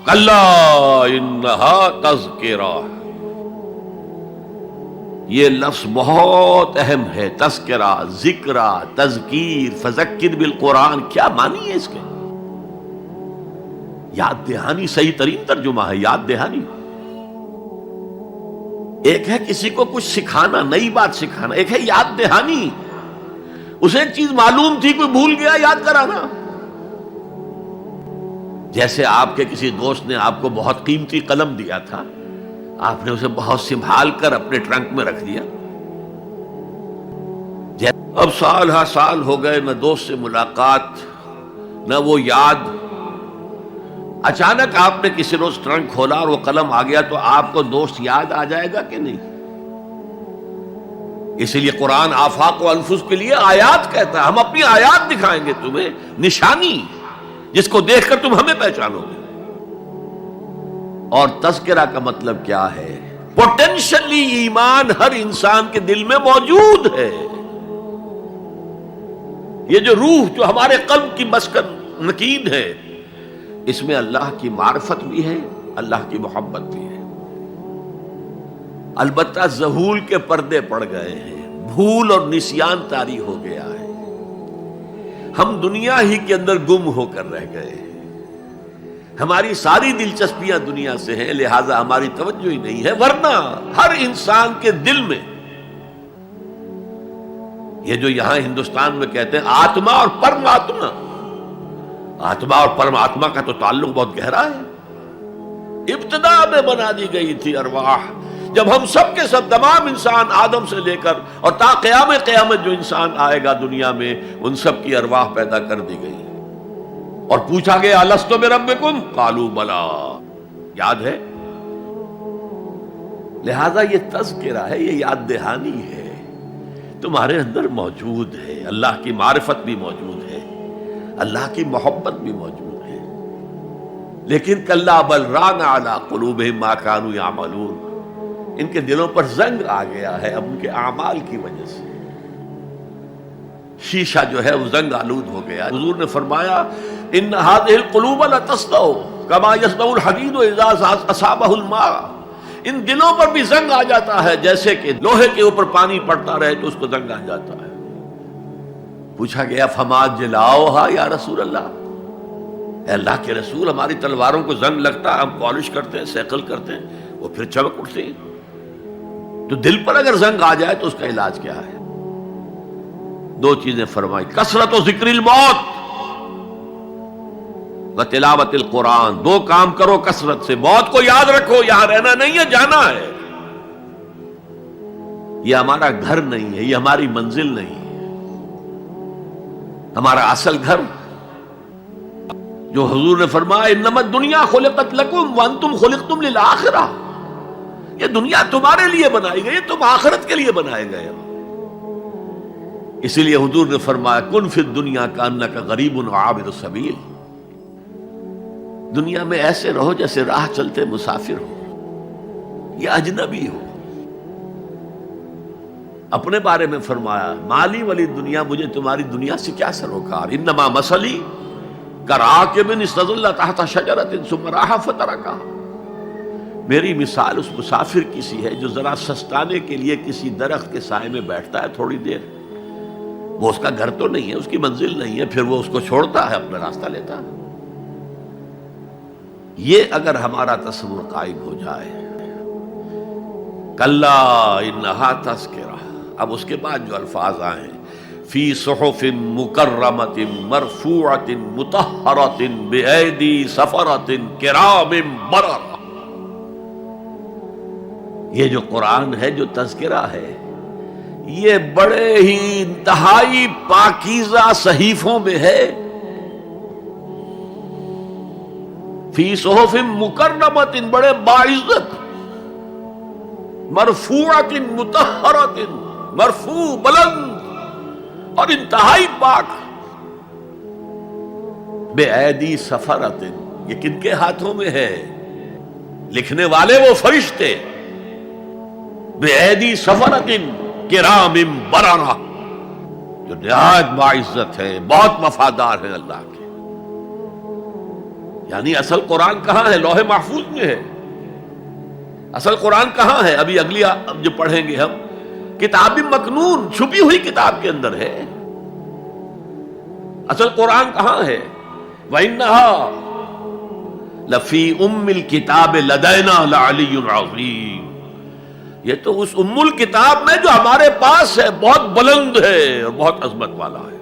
کلا انہا تذکرہ، یہ لفظ بہت اہم ہے، تذکرہ، ذکرہ، تذکیر، فذکر بالقرآن، کیا معنی ہے اس کے؟ یاد دہانی صحیح ترین ترجمہ ہے، یاد دہانی۔ ایک ہے کسی کو کچھ سکھانا، نئی بات سکھانا، ایک ہے یاد دہانی، اسے ایک چیز معلوم تھی کوئی بھول گیا، یاد کرانا۔ جیسے آپ کے کسی دوست نے آپ کو بہت قیمتی قلم دیا تھا، آپ نے اسے بہت سنبھال کر اپنے ٹرنک میں رکھ دیا، اب سال ہا سال ہو گئے، نہ دوست سے ملاقات، نہ وہ یاد، اچانک آپ نے کسی روز ٹرنک کھولا اور وہ قلم آ گیا، تو آپ کو دوست یاد آ جائے گا کہ نہیں؟ اسی لیے قرآن آفاق و انفس کے لیے آیات کہتا ہے، ہم اپنی آیات دکھائیں گے تمہیں، نشانی جس کو دیکھ کر تم ہمیں پہچانو گے۔ اور تذکرہ کا مطلب کیا ہے؟ پوٹینشلی ایمان ہر انسان کے دل میں موجود ہے، یہ جو روح جو ہمارے قلب کی مسکن مکین ہے، اس میں اللہ کی معرفت بھی ہے، اللہ کی محبت بھی ہے۔ البتہ ذہول کے پردے پڑ گئے ہیں، بھول اور نسیان طاری ہو گیا ہے، ہم دنیا ہی کے اندر گم ہو کر رہ گئے ہیں، ہماری ساری دلچسپیاں دنیا سے ہیں، لہذا ہماری توجہ ہی نہیں ہے۔ ورنہ ہر انسان کے دل میں یہ جو یہاں ہندوستان میں کہتے ہیں آتما اور پرماتما، آتما اور پرماتما کا تو تعلق بہت گہرا ہے، ابتدا میں بنا دی گئی تھی ارواح، جب ہم سب کے سب تمام انسان آدم سے لے کر اور تا قیامت جو انسان آئے گا دنیا میں، ان سب کی ارواح پیدا کر دی گئی، اور پوچھا گیا الستو بربکم قالوا بلا، یاد ہے؟ لہذا یہ تذکرہ ہے، یہ یاد دہانی ہے، تمہارے اندر موجود ہے، اللہ کی معرفت بھی موجود ہے، اللہ کی محبت بھی موجود ہے، لیکن کلا بل ران علی قلوبہم ما کانوا یعملون، ان کے دلوں پر زنگ آ گیا ہے اب ان کے اعمال کی وجہ سے، شیشہ جو ہے وہ زنگ آلود ہو گیا۔ حضور نے فرمایا ان هذه القلوب لتصدع كما يصدع الحديد اذا اصابه الماء، ان دلوں پر بھی زنگ آ جاتا ہے جیسے کہ لوہے کے اوپر پانی پڑتا رہے تو اس کو زنگ آ جاتا ہے۔ پوچھا گیا فما جلاؤھا یا رسول اللہ، اے اللہ کے رسول ہماری تلواروں کو زنگ لگتا ہے، ہم پالش کرتے ہیں، سیکل کرتے ہیں، وہ پھر چمک اٹھتے ہیں، تو دل پر اگر زنگ آ جائے تو اس کا علاج کیا ہے؟ دو چیزیں فرمائی، کثرت و ذکر الموت و تلاوت القرآن، دو کام کرو کثرت سے، موت کو یاد رکھو، یہاں رہنا نہیں ہے، جانا ہے، یہ ہمارا گھر نہیں ہے، یہ ہماری منزل نہیں ہے، ہمارا اصل گھر جو حضور نے فرمایا انما الدنیا خلقت لکم وانتم خلقتم للآخرہ، یہ دنیا تمہارے لیے بنائی گئی، تم آخرت کے لیے بنائے گئے ہو۔ اسی لیے حضور نے فرمایا کن فی الدنیا کانک غریب وعابر السبیل، دنیا میں ایسے رہو جیسے راہ چلتے مسافر ہو یا اجنبی ہو۔ اپنے بارے میں فرمایا مالی والی دنیا، مجھے تمہاری دنیا سے کیا سروکار، انما مثلی کراکب استظل تحت شجرۃ ثم راح فترکها، میری مثال اس مسافر کی سی ہے جو ذرا سستانے کے لیے کسی درخت کے سائے میں بیٹھتا ہے تھوڑی دیر، وہ اس کا گھر تو نہیں ہے، اس کی منزل نہیں ہے، پھر وہ اس کو چھوڑتا ہے، اپنا راستہ لیتا ہے۔ یہ اگر ہمارا تصور قائم ہو جائے، کلا انہا تذکرہ، اب اس کے بعد جو الفاظ آئے ہیں فی صحف مکرمۃ مرفوعۃ مطہرۃ بایدی سفرۃ کرام بررہ، یہ جو قرآن ہے، جو تذکرہ ہے، یہ بڑے ہی انتہائی پاکیزہ صحیفوں میں ہے، فی صحف مکرمۃ، بڑے باعزت، مرفوعۃ مطہرۃ، مرفوع بلند اور انتہائی پاک، بے ایدی سفرۃ، یہ کن کے ہاتھوں میں ہے؟ لکھنے والے وہ فرشتے، بے ایدی سفرۃ کرام بررہ، جو نہایت باعزت ہے، بہت وفادار ہیں اللہ کے۔ یعنی اصل قرآن کہاں ہے؟ لوح محفوظ میں ہے. اصل قرآن کہاں ہے؟ ابھی اگلی جو پڑھیں گے ہم، کتاب مکنون، چھپی ہوئی کتاب کے اندر ہے. اصل قرآن کہاں ہے؟ وَإِنَّهَا لَفِي أُمِّ الْكِتَابِ لَدَيْنَا لَعَلِيٌّ عَظِيمٌ. یہ تو اس ام الکتاب میں جو ہمارے پاس ہے، بہت بلند ہے اور بہت عظمت والا ہے.